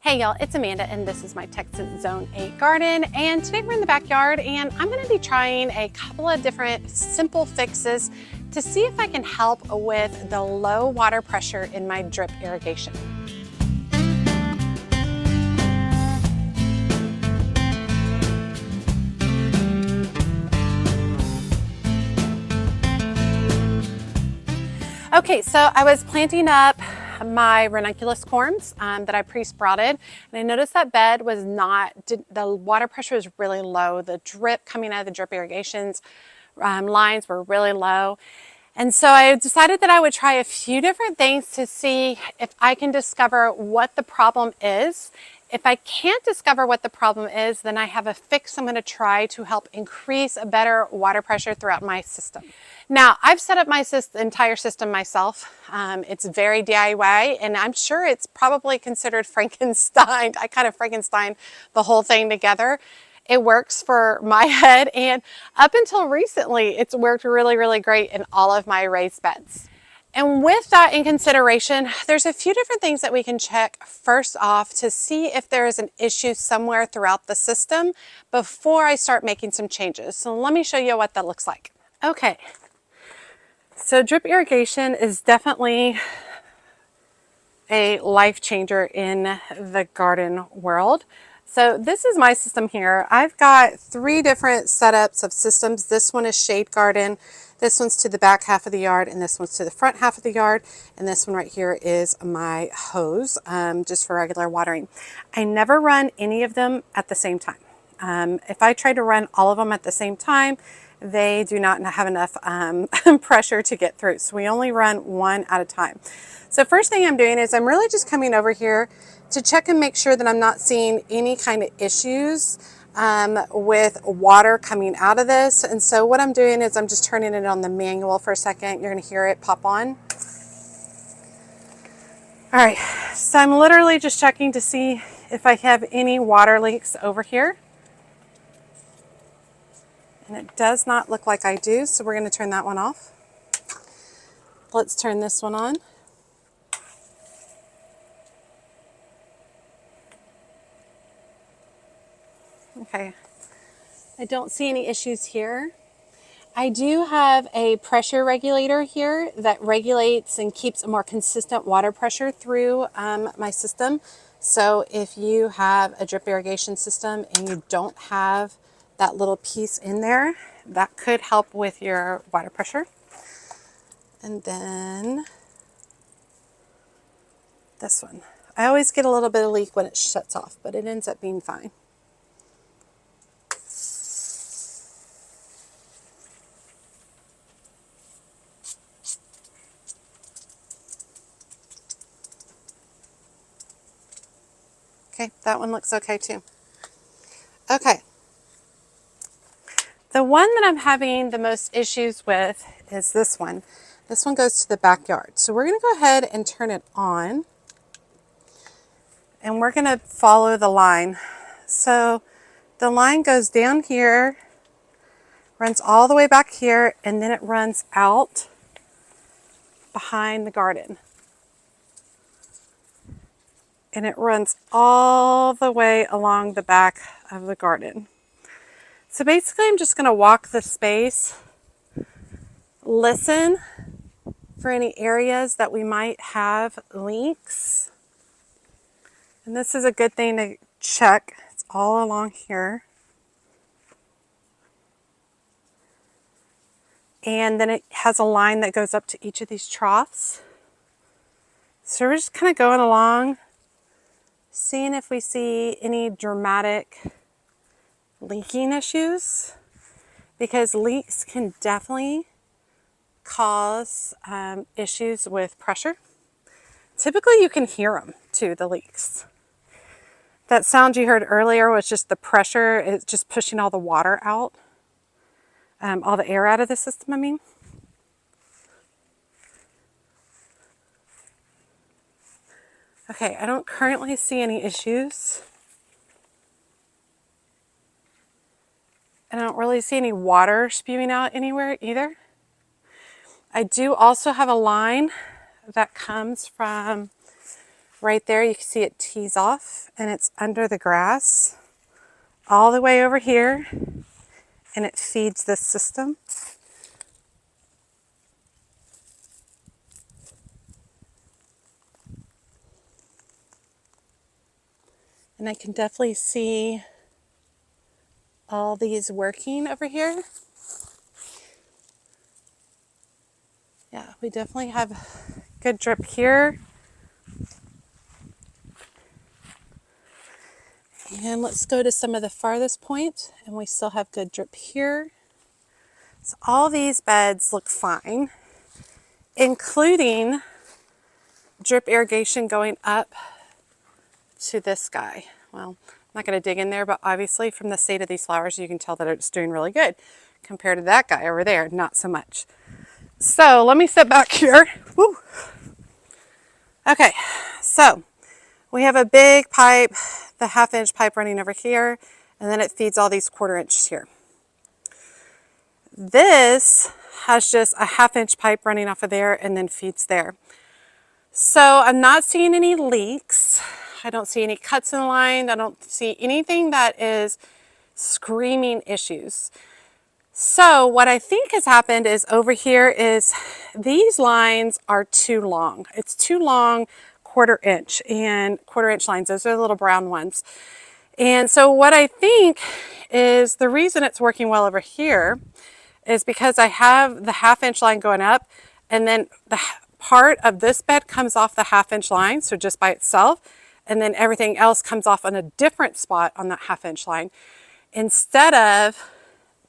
Hey y'all, it's Amanda and this is my Texas Zone 8 garden, and today we're in the backyard and I'm going to be trying a couple of different simple fixes to see if I can help with the low water pressure in my drip irrigation. Okay, so I was planting up my ranunculus corms that I pre-sprouted, and I noticed that bed was the water pressure was really low. The drip coming out of the drip irrigations lines were really low. And so I decided that I would try a few different things to see if I can discover what the problem is. If I can't discover what the problem is, then I have a fix I'm going to try to help increase a better water pressure throughout my system. Now, I've set up my entire system myself. It's very DIY, and I'm sure it's probably considered Frankenstein. I kind of Frankenstein the whole thing together. It works for my head, and up until recently, it's worked really, really great in all of my raised beds. And with that in consideration, there's a few different things that we can check first off to see if there is an issue somewhere throughout the system before I start making some changes. So let me show you what that looks like. Okay, so drip irrigation is definitely a life changer in the garden world. So this is my system here. I've got 3 different setups of systems. This one is shade garden, this one's to the back half of the yard, and this one's to the front half of the yard. And this one right here is my hose, just for regular watering. I never run any of them at the same time. If I try to run all of them at the same time, they do not have enough pressure to get through. So we only run one at a time. So first thing I'm doing is I'm really just coming over here to check and make sure that I'm not seeing any kind of issues with water coming out of this. And so what I'm doing is I'm just turning it on the manual for a second. You're going to hear it pop on. All right, so I'm literally just checking to see if I have any water leaks over here. And it does not look like I do, so we're going to turn that one off. Let's turn this one on. Okay, I don't see any issues here. I do have a pressure regulator here that regulates and keeps a more consistent water pressure through my system. So if you have a drip irrigation system and you don't have that little piece in there, that could help with your water pressure. And then this one. I always get a little bit of leak when it shuts off, but it ends up being fine. Okay, that one looks okay too. Okay. The one that I'm having the most issues with is this one. This one goes to the backyard. So we're going to go ahead and turn it on. And we're going to follow the line. So the line goes down here, runs all the way back here, and then it runs out behind the garden. And it runs all the way along the back of the garden. So basically I'm just going to walk the space, listen for any areas that we might have leaks. And this is a good thing to check. It's all along here. And then it has a line that goes up to each of these troughs. So we're just kind of going along, seeing if we see any dramatic leaking issues, because leaks can definitely cause issues with pressure. Typically you can hear them too, the leaks. That sound you heard earlier was just the pressure. It's just pushing all the water out, all the air out of the system, I mean. Okay, I don't currently see any issues. I don't really see any water spewing out anywhere either. I do also have a line that comes from Right there, you can see it tees off and it's under the grass all the way over here, and it feeds this system. And I can definitely see all these working over here. Yeah, we definitely have good drip here. And let's go to some of the farthest point, and we still have good drip here. So all these beds look fine, including drip irrigation going up to this guy. Well, I'm not going to dig in there, but obviously from the state of these flowers, you can tell that it's doing really good compared to that guy over there, not so much. So let me step back here. Woo. Okay, so we have a big pipe, the 1/2-inch pipe running over here, and then it feeds all these 1/4 inches here. This has just a 1/2-inch pipe running off of there and then feeds there. So I'm not seeing any leaks. I don't see any cuts in the line. I don't see anything that is screaming issues. So what I think has happened is over here is these lines are too long. It's too long, 1/4 inch and 1/4 inch lines. Those are the little brown ones. And so what I think is the reason it's working well over here is because I have the 1/2-inch line going up, and then the part of this bed comes off the 1/2-inch line, so just by itself, and then everything else comes off on a different spot on that 1/2-inch line, instead of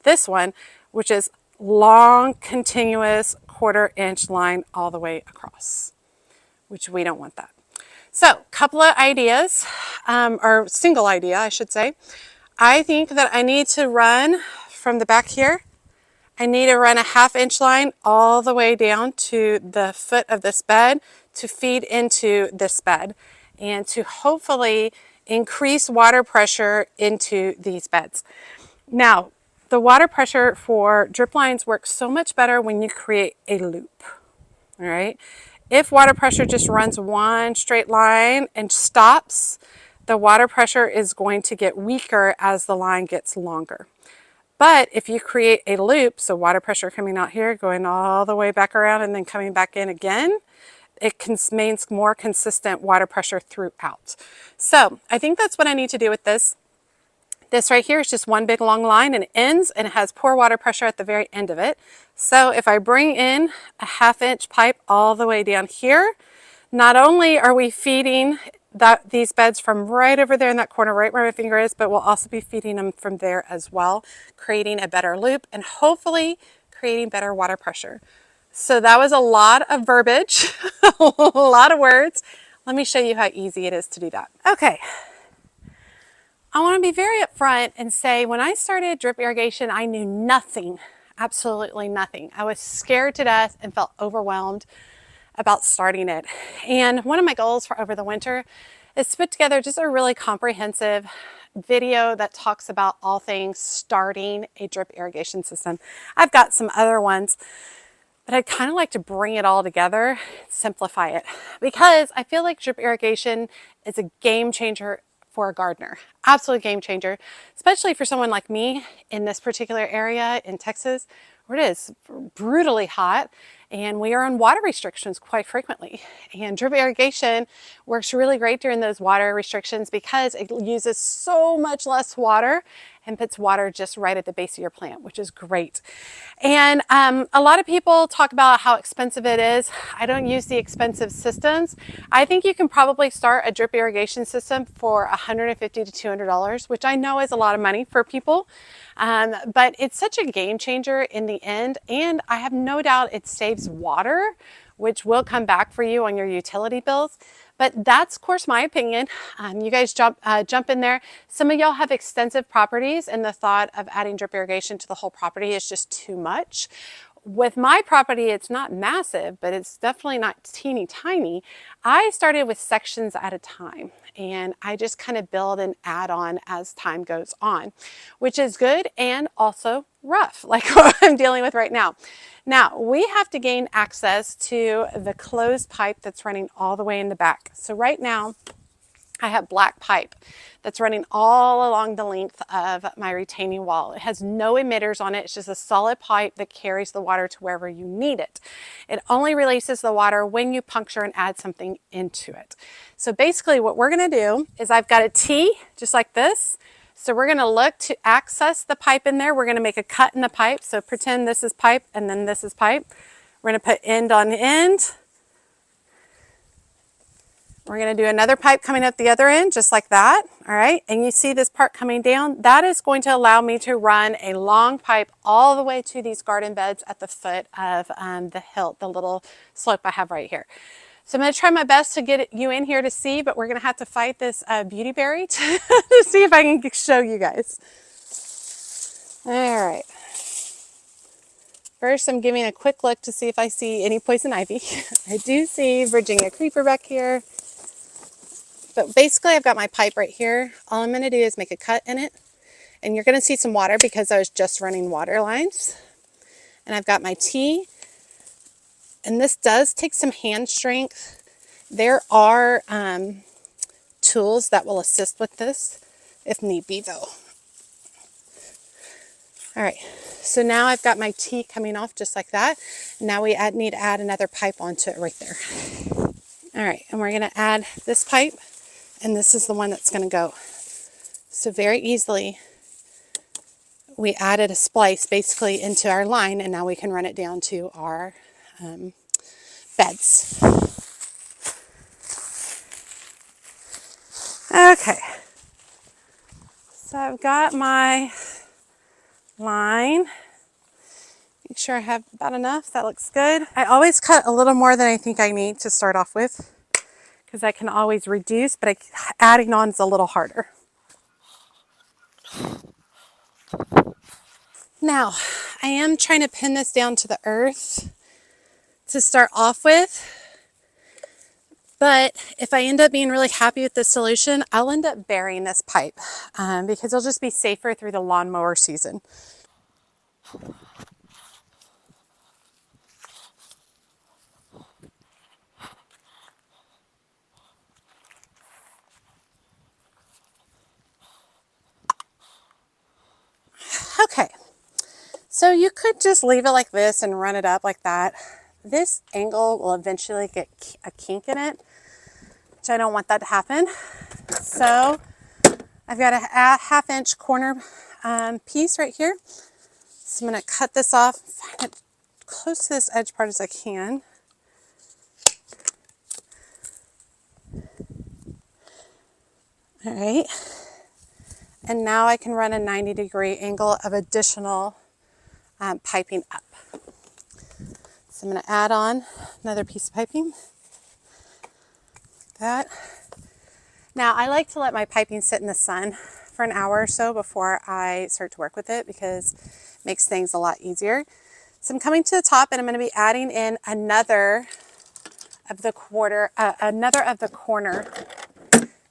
this one, which is long, continuous 1/4-inch line all the way across, which we don't want that. So, couple of ideas, or single idea, I should say. I think that I need to run from the back here. I need to run a 1/2-inch line all the way down to the foot of this bed to feed into this bed and to hopefully increase water pressure into these beds. Now, the water pressure for drip lines works so much better when you create a loop, all right? If water pressure just runs one straight line and stops, the water pressure is going to get weaker as the line gets longer. But if you create a loop, so water pressure coming out here, going all the way back around and then coming back in again, it means more consistent water pressure throughout. So I think that's what I need to do with this. This right here is just one big long line and it ends, and it has poor water pressure at the very end of it. So if I bring in a 1/2-inch pipe all the way down here, not only are we feeding these beds from right over there in that corner, right where my finger is, but we'll also be feeding them from there as well, creating a better loop and hopefully creating better water pressure. So that was a lot of verbiage, a lot of words. Let me show you how easy it is to do that. Okay. I want to be very upfront and say when I started drip irrigation, I knew nothing, absolutely nothing. I was scared to death and felt overwhelmed about starting it. And one of my goals for over the winter is to put together just a really comprehensive video that talks about all things starting a drip irrigation system. I've got some other ones, but I'd kind of like to bring it all together, simplify it, because I feel like drip irrigation is a game changer for a gardener. Absolute game changer, especially for someone like me in this particular area in Texas, where it is brutally hot and we are on water restrictions quite frequently. And drip irrigation works really great during those water restrictions because it uses so much less water and puts water just right at the base of your plant, which is great. And a lot of people talk about how expensive it is. I don't use the expensive systems. I think you can probably start a drip irrigation system for $150 to $200, which I know is a lot of money for people. But it's such a game changer in the end, and I have no doubt it saves water, which will come back for you on your utility bills. But that's, of course, my opinion. You guys jump in there. Some of y'all have extensive properties, and the thought of adding drip irrigation to the whole property is just too much. With my property, it's not massive, but it's definitely not teeny tiny. I started with sections at a time, and I just kind of build and add on as time goes on, which is good and also rough, like what I'm dealing with right now. Now, we have to gain access to the closed pipe that's running all the way in the back. So right now, I have black pipe that's running all along the length of my retaining wall. It has no emitters on it. It's just a solid pipe that carries the water to wherever you need it. It only releases the water when you puncture and add something into it. So basically what we're going to do is I've got a T just like this. So we're going to look to access the pipe in there. We're going to make a cut in the pipe. So pretend this is pipe and then this is pipe. We're going to put end on end. We're going to do another pipe coming up the other end, just like that. All right. And you see this part coming down. That is going to allow me to run a long pipe all the way to these garden beds at the foot of the hill, the little slope I have right here. So I'm going to try my best to get you in here to see, but we're going to have to fight this beauty berry to see if I can show you guys. All right. First, I'm giving a quick look to see if I see any poison ivy. I do see Virginia creeper back here. But basically, I've got my pipe right here. All I'm going to do is make a cut in it. And you're going to see some water because I was just running water lines. And I've got my T. And this does take some hand strength. There are tools that will assist with this if need be, though. All right. So now I've got my T coming off just like that. Now we need to add another pipe onto it right there. All right. And we're going to add this pipe. And this is the one that's going to go. So very easily, we added a splice basically into our line, and now we can run it down to our beds. Okay. So I've got my line. Make sure I have about enough. That looks good. I always cut a little more than I think I need to start off with, because I can always reduce, but adding on is a little harder. Now, I am trying to pin this down to the earth to start off with, but if I end up being really happy with this solution, I'll end up burying this pipe because it'll just be safer through the lawnmower season. Okay, so you could just leave it like this and run it up like that. This angle will eventually get a kink in it, which I don't want that to happen. So I've got a 1/2 inch corner piece right here. So I'm going to cut this off, find it close to this edge part as I can. All right. And now I can run a 90-degree angle of additional piping up. So I'm going to add on another piece of piping. Like that. Now I like to let my piping sit in the sun for an hour or so before I start to work with it because it makes things a lot easier. So I'm coming to the top and I'm going to be adding in another of the corner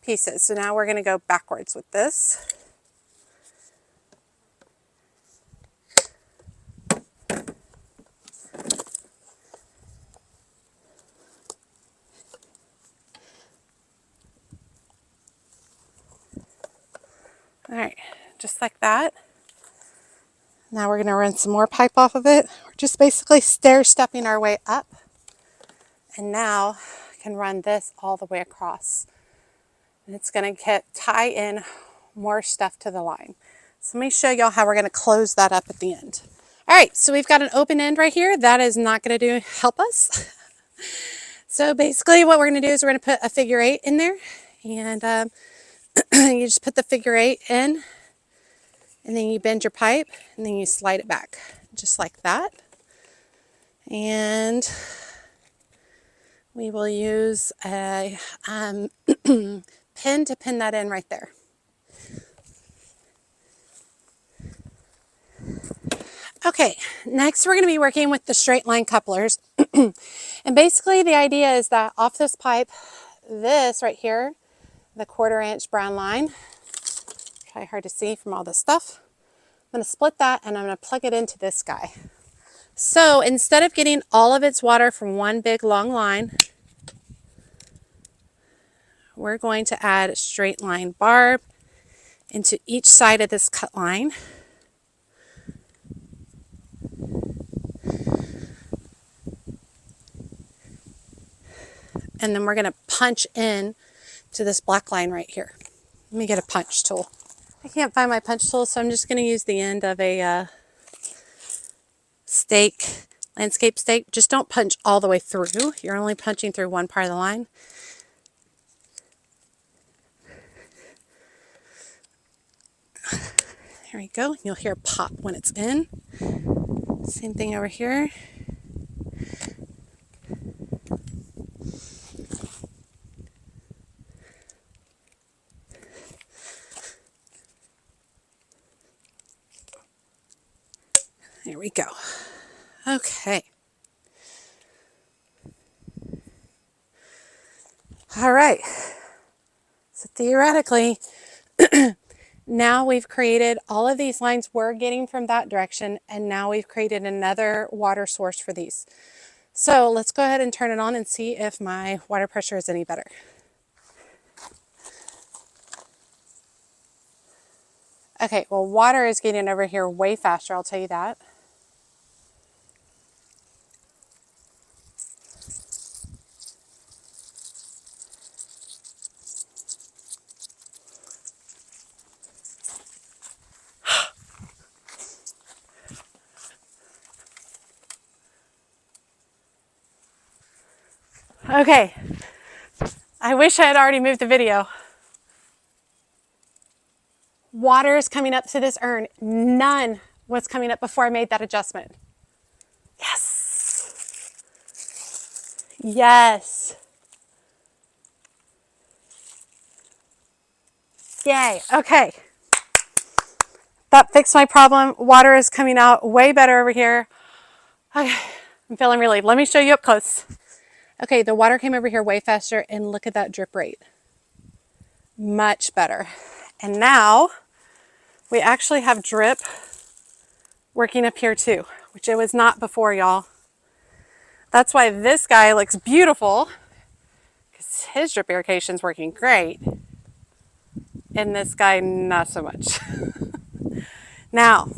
pieces. So now we're going to go backwards with this. All right, just like that. Now we're going to run some more pipe off of it. We're just basically stair-stepping our way up. And now I can run this all the way across. And it's going to tie in more stuff to the line. So let me show y'all how we're going to close that up at the end. All right, so we've got an open end right here. That is not going to help us. So basically what we're going to do is we're going to put a figure 8 in there. And you just put the figure 8 in. And then you bend your pipe. And then you slide it back. Just like that. And we will use a pin to pin that in right there. Okay, next we're going to be working with the straight line couplers. And basically the idea is that off this pipe, this right here, the 1/4 inch brown line, probably hard to see from all this stuff. going to split that and I'm going to plug it into this guy. So instead of getting all of its water from one big long line, we're going to add a straight line barb into each side of this cut line. And then we're going to punch in to this black line right here. Let me get a punch tool. I can't find my punch tool, so I'm just going to use the end of a stake, landscape stake. Just don't punch all the way through. You're only punching through one part of the line. There we go. You'll hear a pop when it's in. Same thing over here. There we go. Okay. All right. So theoretically, now we've created all of these lines we're getting from that direction, and now we've created another water source for these. So let's go ahead and turn it on and see if my water pressure is any better. Okay, well, water is getting over here way faster, I'll tell you that. Okay, I wish I had already moved the video. Water is coming up to this urn. None was coming up before I made that adjustment. Yes. Yes. Yay. Okay. That fixed my problem. Water is coming out way better over here. Okay. I'm feeling relieved. Let me show you up close. Okay, the water came over here way faster, and look at that drip rate. Much better. And now we actually have drip working up here too, which it was not before, y'all. That's why this guy looks beautiful, because his drip irrigation is working great, and this guy not so much. Now,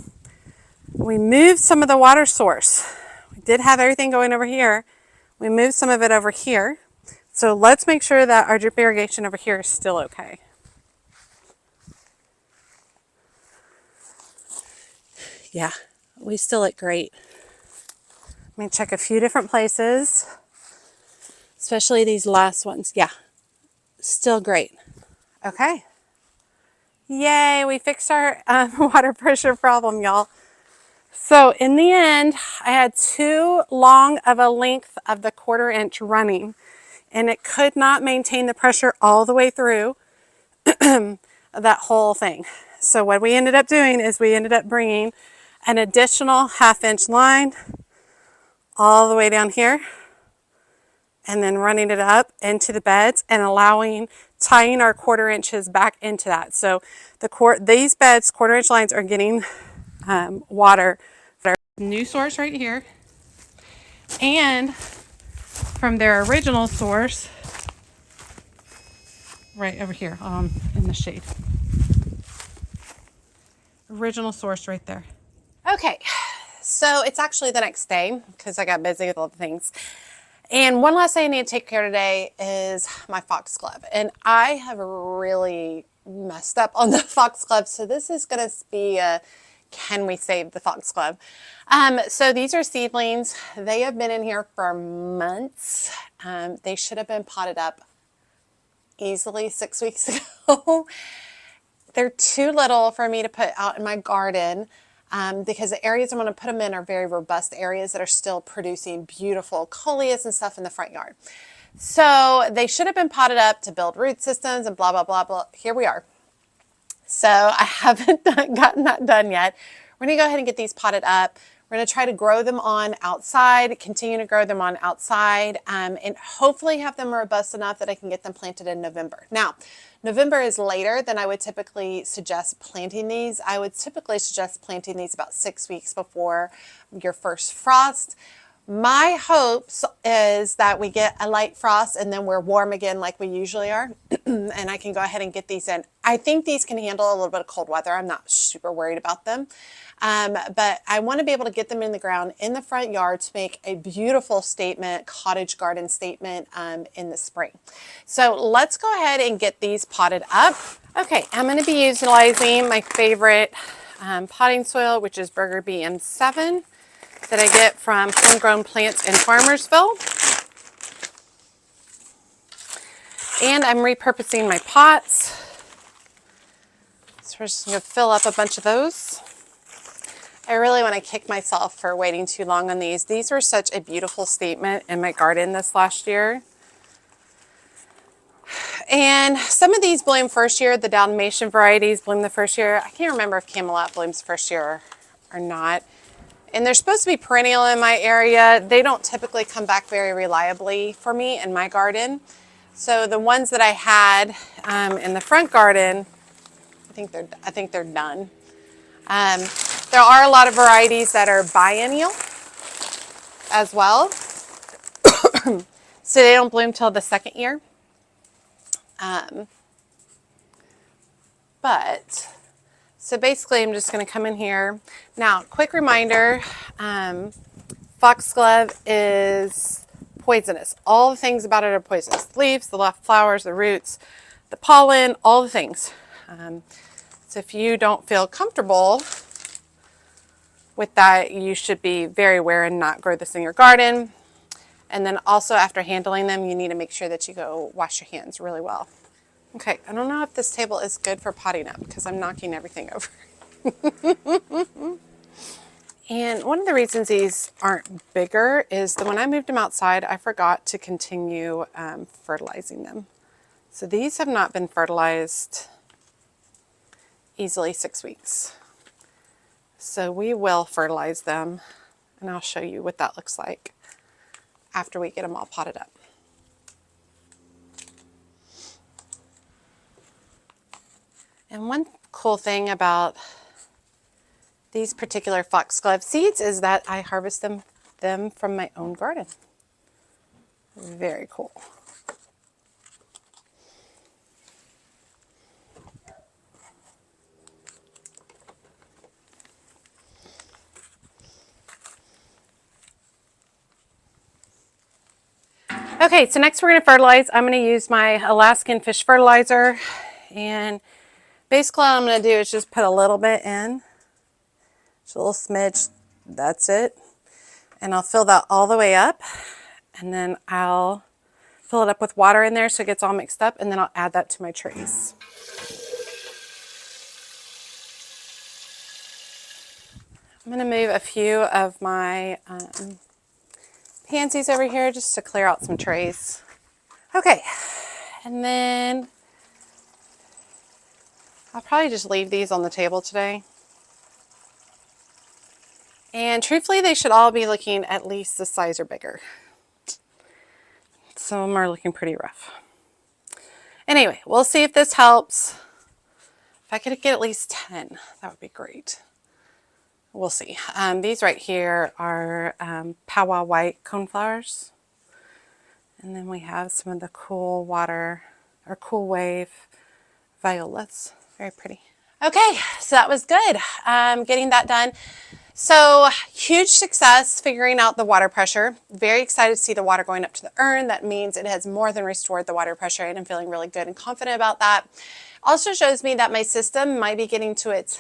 we moved some of the water source. We did have everything going over here. We moved some of it over here. So let's make sure that our drip irrigation over here is still okay. Yeah, we still look great. Let me check a few different places, especially these last ones. Yeah, still great. Okay. Yay, we fixed our water pressure problem, y'all. So in the end, I had too long of a length of the 1/4 inch running, and it could not maintain the pressure all the way through that whole thing. So what we ended up doing is we ended up bringing an additional 1/2 inch line all the way down here, and then running it up into the beds and tying our 1/4 inches back into that. So these beds, 1/4 inch lines, are getting water. New source right here, and from their original source right over here in the shade. Original source right there. Okay, so it's actually the next day because I got busy with all the things. And one last thing I need to take care of today is my Foxglove. And I have really messed up on the Foxglove, so this is going to be a can we save the Foxglove? So these are seedlings. They have been in here for months. They should have been potted up easily 6 weeks ago. They're too little for me to put out in my garden because the areas I'm going to put them in are very robust areas that are still producing beautiful coleus and stuff in the front yard. So they should have been potted up to build root systems and blah, blah, blah, blah. Here we are. So I haven't gotten that done yet. We're going to go ahead and get these potted up. We're going to try to grow them on outside, continue to grow them on outside, and hopefully have them robust enough that I can get them planted in November. Now, November is later than I would typically suggest planting these. I would typically suggest planting these about 6 weeks before your first frost. My hopes is that we get a light frost and then we're warm again like we usually are, and I can go ahead and get these in. I think these can handle a little bit of cold weather. I'm not super worried about them, but I want to be able to get them in the ground in the front yard to make a beautiful statement, cottage garden statement in the spring. So let's go ahead and get these potted up. Okay, I'm going to be utilizing my favorite potting soil, which is Burger BM7. That I get from Homegrown Plants in Farmersville. And I'm repurposing my pots. So we're just going to fill up a bunch of those. I really want to kick myself for waiting too long on these. These were such a beautiful statement in my garden this last year. And some of these bloom first year. The Dalmatian varieties bloom the first year. I can't remember if Camelot blooms first year or not. And they're supposed to be perennial in my area. They don't typically come back very reliably for me in my garden. So the ones that I had in the front garden, I think they're done. There are a lot of varieties that are biennial as well. So they don't bloom till the second year. So basically, I'm just going to come in here. Now, quick reminder, Foxglove is poisonous. All the things about it are poisonous. The leaves, the left flowers, the roots, the pollen, all the things. So if you don't feel comfortable with that, you should be very aware and not grow this in your garden. And then also after handling them, you need to make sure that you go wash your hands really well. Okay, I don't know if this table is good for potting up because I'm knocking everything over. And one of the reasons these aren't bigger is that when I moved them outside, I forgot to continue fertilizing them. So these have not been fertilized easily 6 weeks. So we will fertilize them, and I'll show you what that looks like after we get them all potted up. And one cool thing about these particular Foxglove seeds is that I harvest them from my own garden. Very cool. Okay, so next we're going to fertilize. I'm going to use my Alaskan fish fertilizer, and basically all I'm going to do is just put a little bit in, just a little smidge, that's it. And I'll fill that all the way up, and then I'll fill it up with water in there so it gets all mixed up, and then I'll add that to my trays. I'm going to move a few of my pansies over here just to clear out some trays. Okay, and then I'll probably just leave these on the table today. And truthfully, they should all be looking at least this size or bigger. Some of them are looking pretty rough. Anyway, we'll see if this helps. If I could get at least 10, that would be great. We'll see. These right here are Powwow White coneflowers. And then we have some of the Cool Water or Cool Wave violas. Very pretty. Okay, so that was good. Getting that done. So huge success figuring out the water pressure. Very excited to see the water going up to the urn. That means it has more than restored the water pressure, and I'm feeling really good and confident about that. Also shows me that my system might be getting to its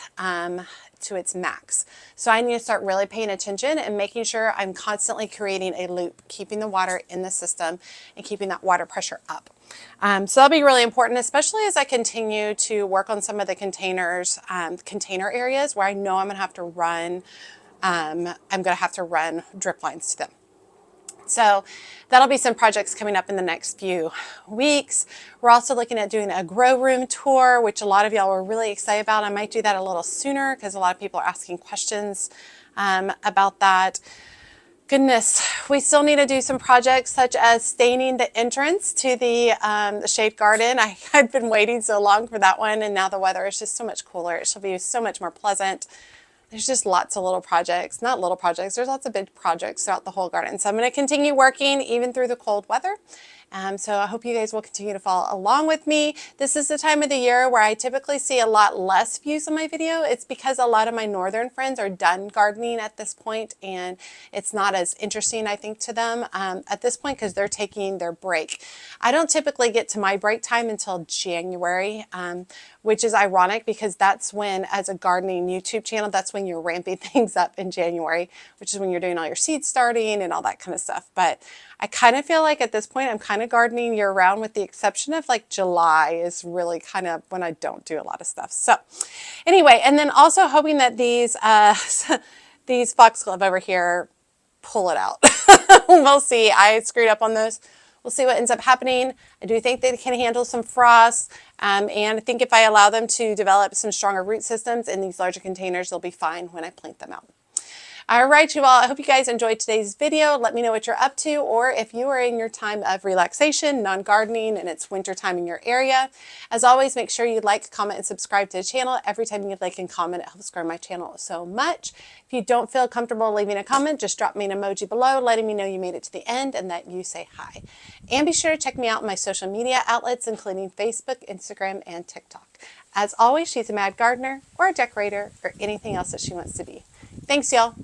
max. So I need to start really paying attention and making sure I'm constantly creating a loop, keeping the water in the system and keeping that water pressure up. So that'll be really important, especially as I continue to work on some of the container areas where I know I'm gonna have to run, drip lines to them. So that'll be some projects coming up in the next few weeks. We're also looking at doing a grow room tour, which a lot of y'all were really excited about. I might do that a little sooner because a lot of people are asking questions about that. Goodness, we still need to do some projects such as staining the entrance to the shade garden. I've been waiting so long for that one, and now the weather is just so much cooler. It shall be so much more pleasant. There's just lots of little projects, not little projects, there's lots of big projects throughout the whole garden. So I'm going to continue working even through the cold weather. So I hope you guys will continue to follow along with me. This is the time of the year where I typically see a lot less views on my video. It's because a lot of my northern friends are done gardening at this point, and it's not as interesting, I think, to them at this point because they're taking their break. I don't typically get to my break time until January, which is ironic because that's when, as a gardening YouTube channel, that's when you're ramping things up in January, which is when you're doing all your seed starting and all that kind of stuff. But I kind of feel like at this point I'm kind of gardening year round, with the exception of like July is really kind of when I don't do a lot of stuff. So anyway, and then also hoping that these these Foxglove over here pull it out. We'll see. I screwed up on those. We'll see what ends up happening. I do think they can handle some frost, and I think if I allow them to develop some stronger root systems in these larger containers, they'll be fine when I plant them out. All right, you all, I hope you guys enjoyed today's video. Let me know what you're up to, or if you are in your time of relaxation, non-gardening, and it's winter time in your area. As always, make sure you like, comment, and subscribe to the channel. Every time you like and comment, it helps grow my channel so much. If you don't feel comfortable leaving a comment, just drop me an emoji below, letting me know you made it to the end and that you say hi. And be sure to check me out on my social media outlets, including Facebook, Instagram, and TikTok. As always, she's a mad gardener or a decorator or anything else that she wants to be. Thanks, y'all.